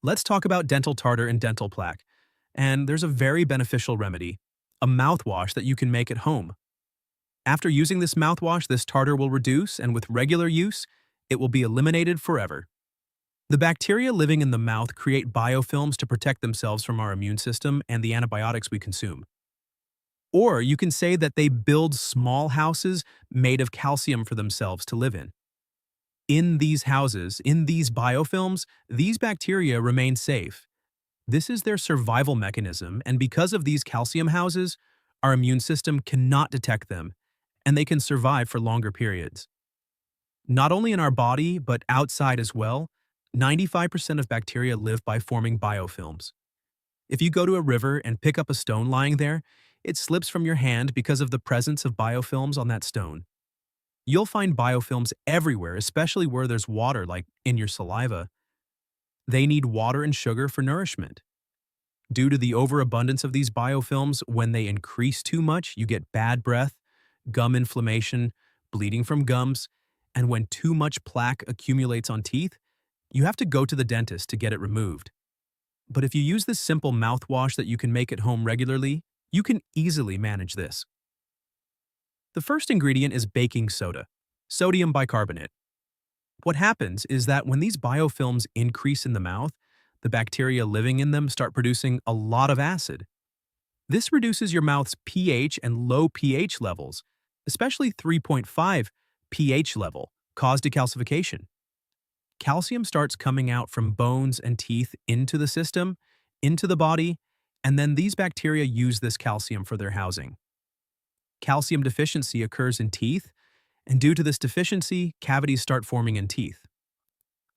Let's talk about dental tartar and dental plaque. And there's a very beneficial remedy, a mouthwash that you can make at home. After using this mouthwash, this tartar will reduce, and with regular use, it will be eliminated forever. The bacteria living in the mouth create biofilms to protect themselves from our immune system and the antibiotics we consume. Or you can say that they build small houses made of calcium for themselves to live in. In these houses, in these biofilms, these bacteria remain safe. This is their survival mechanism, and because of these calcium houses, our immune system cannot detect them, and they can survive for longer periods. Not only in our body, but outside as well, 95% of bacteria live by forming biofilms. If you go to a river and pick up a stone lying there, it slips from your hand because of the presence of biofilms on that stone. You'll find biofilms everywhere, especially where there's water, like in your saliva. They need water and sugar for nourishment. Due to the overabundance of these biofilms, when they increase too much, you get bad breath, gum inflammation, bleeding from gums, and when too much plaque accumulates on teeth, you have to go to the dentist to get it removed. But if you use this simple mouthwash that you can make at home regularly, you can easily manage this. The first ingredient is baking soda, sodium bicarbonate. What happens is that when these biofilms increase in the mouth, the bacteria living in them start producing a lot of acid. This reduces your mouth's pH and low pH levels, especially 3.5 pH level, cause decalcification. Calcium starts coming out from bones and teeth into the system, into the body, and then these bacteria use this calcium for their housing. Calcium deficiency occurs in teeth, and due to this deficiency, cavities start forming in teeth.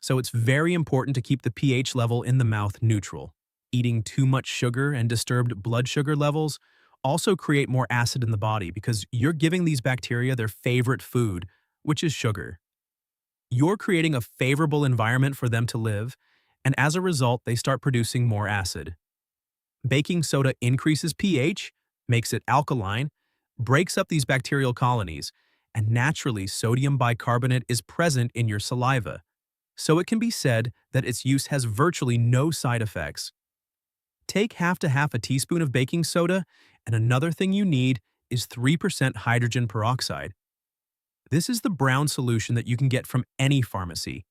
So it's very important to keep the pH level in the mouth neutral. Eating too much sugar and disturbed blood sugar levels also create more acid in the body because you're giving these bacteria their favorite food, which is sugar. You're creating a favorable environment for them to live, and as a result, they start producing more acid. Baking soda increases pH, makes it alkaline, breaks up these bacterial colonies, and naturally sodium bicarbonate is present in your saliva. So it can be said that its use has virtually no side effects. Take half to half a teaspoon of baking soda, and another thing you need is 3% hydrogen peroxide. This is the brown solution that you can get from any pharmacy.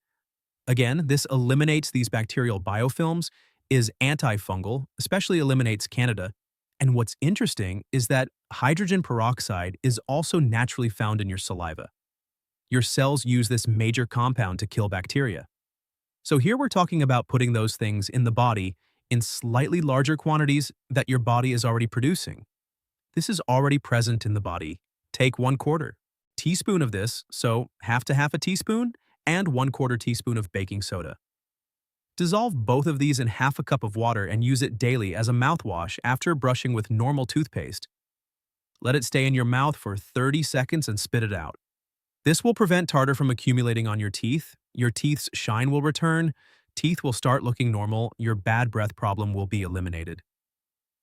Again, this eliminates these bacterial biofilms, is antifungal, especially eliminates Candida. And what's interesting is that hydrogen peroxide is also naturally found in your saliva. Your cells use this major compound to kill bacteria. So here we're talking about putting those things in the body in slightly larger quantities that your body is already producing. This is already present in the body. Take 1/4 teaspoon of this, so half to half a teaspoon, and 1/4 teaspoon of baking soda. Dissolve both of these in half a cup of water and use it daily as a mouthwash after brushing with normal toothpaste. Let it stay in your mouth for 30 seconds and spit it out. This will prevent tartar from accumulating on your teeth's shine will return, teeth will start looking normal, your bad breath problem will be eliminated.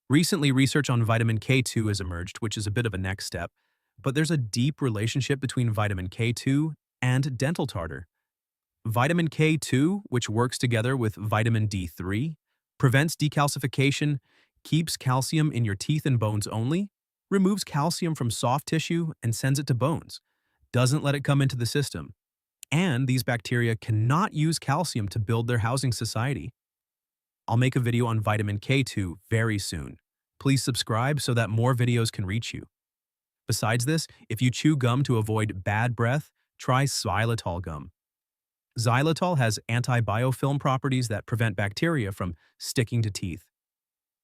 Recently, research on vitamin K2 has emerged, which is a bit of a next step, but there's a deep relationship between vitamin K2 and dental tartar. Vitamin K2, which works together with vitamin D3, prevents decalcification, keeps calcium in your teeth and bones only, removes calcium from soft tissue and sends it to bones, doesn't let it come into the system. And these bacteria cannot use calcium to build their housing society. I'll make a video on vitamin K2 very soon. Please subscribe so that more videos can reach you. Besides this, if you chew gum to avoid bad breath, try xylitol gum. Xylitol has anti-biofilm properties that prevent bacteria from sticking to teeth.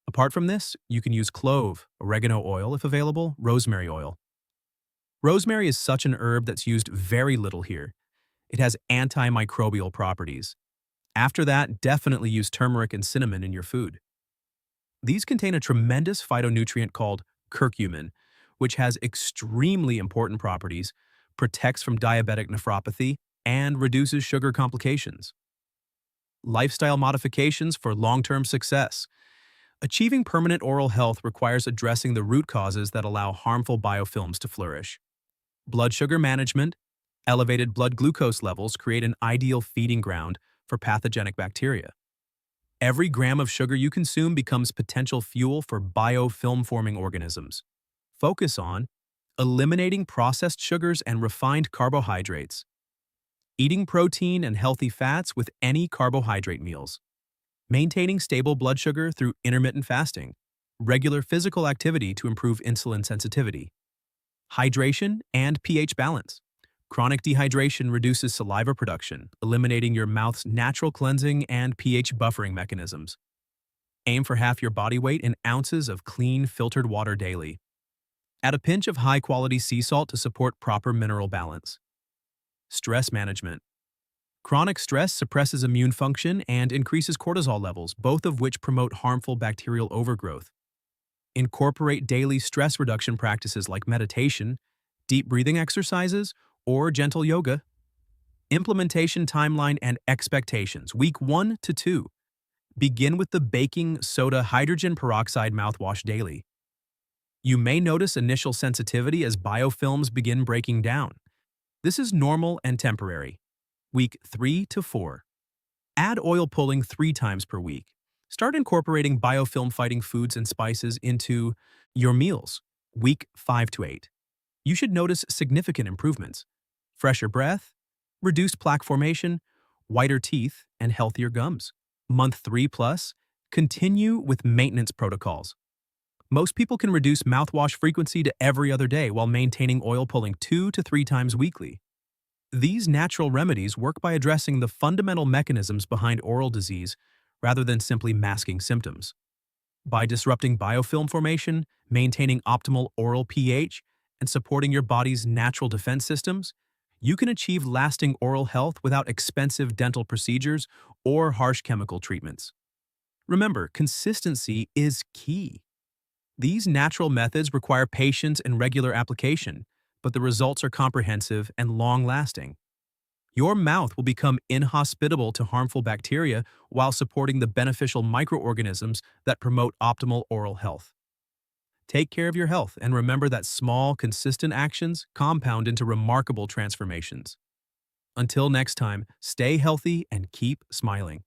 Apart from this, you can use clove, oregano oil if available, rosemary oil. Rosemary is such an herb that's used very little here. It has antimicrobial properties. After that, definitely use turmeric and cinnamon in your food. These contain a tremendous phytonutrient called curcumin, which has extremely important properties, protects from diabetic nephropathy, and reduces sugar complications. Lifestyle modifications for long-term success. Achieving permanent oral health requires addressing the root causes that allow harmful biofilms to flourish. Blood sugar management. Elevated blood glucose levels create an ideal feeding ground for pathogenic bacteria. Every gram of sugar you consume becomes potential fuel for biofilm-forming organisms. Focus on eliminating processed sugars and refined carbohydrates, eating protein and healthy fats with any carbohydrate meals, maintaining stable blood sugar through intermittent fasting, regular physical activity to improve insulin sensitivity, hydration and pH balance. Chronic dehydration reduces saliva production, eliminating your mouth's natural cleansing and pH buffering mechanisms. Aim for half your body weight in ounces of clean, filtered water daily. Add a pinch of high-quality sea salt to support proper mineral balance. Stress management. Chronic stress suppresses immune function and increases cortisol levels, both of which promote harmful bacterial overgrowth. Incorporate daily stress reduction practices like meditation, deep breathing exercises, or gentle yoga. Implementation timeline and expectations. Week 1 to 2. Begin with the baking soda hydrogen peroxide mouthwash daily. You may notice initial sensitivity as biofilms begin breaking down. This is normal and temporary. Week 3 to 4. Add oil pulling 3 times per week. Start incorporating biofilm-fighting foods and spices into your meals. Week 5 to 8. You should notice significant improvements: fresher breath, reduced plaque formation, whiter teeth, and healthier gums. Month 3 plus, continue with maintenance protocols. Most people can reduce mouthwash frequency to every other day while maintaining oil pulling 2 to 3 times weekly. These natural remedies work by addressing the fundamental mechanisms behind oral disease rather than simply masking symptoms. By disrupting biofilm formation, maintaining optimal oral pH, and supporting your body's natural defense systems, you can achieve lasting oral health without expensive dental procedures or harsh chemical treatments. Remember, consistency is key. These natural methods require patience and regular application, but the results are comprehensive and long-lasting. Your mouth will become inhospitable to harmful bacteria while supporting the beneficial microorganisms that promote optimal oral health. Take care of your health and remember that small, consistent actions compound into remarkable transformations. Until next time, stay healthy and keep smiling.